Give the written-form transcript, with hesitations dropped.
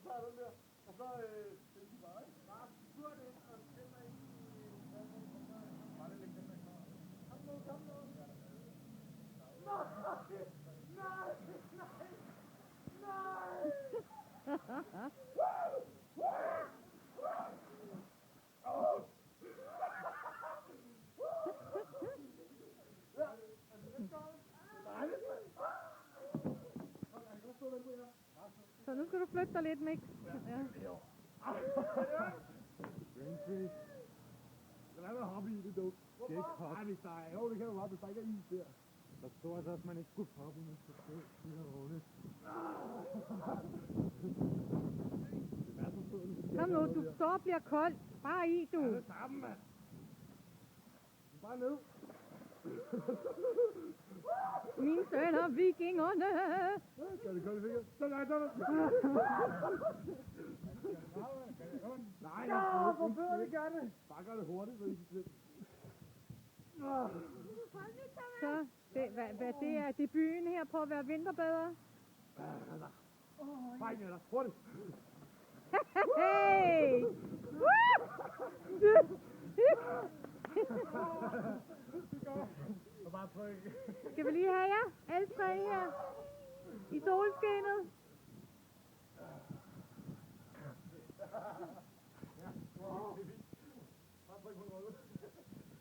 tager den der. Og så den de bare, ikke? Nej, du det ind, og den er inde i vandet, og så bare det lægge den der klar. Kom nu, kom nu. Nej, nej, nej. Så nu skal du flytte dig lidt, Mix. Ja. Greenfish. Lad være med at hoppe i det, du. Skal ikke hoppe. Nej, hvis der er jo, det kan du hoppe, hvis der ikke er is der. Der står altså, at man ikke skulle hoppe, men så skal det her runde. Kom nu, du står og bliver kold. Bare i, du. Ja, det er sammen, mand. Bare ned. Mine sønner, vikingerne. Skal det kolde fingre? Så nej, så nej, ja, hvor bedre det gør det. Bare gør det hurtigt, så I kan slippe. Så, hvad det er debuten her på at være vinterbader? Fejl med dig, hurtigt. Hey! Bare tryk. Skal vi lige have jer? Alle tre her. I solskinnet. Bare tryk på noget.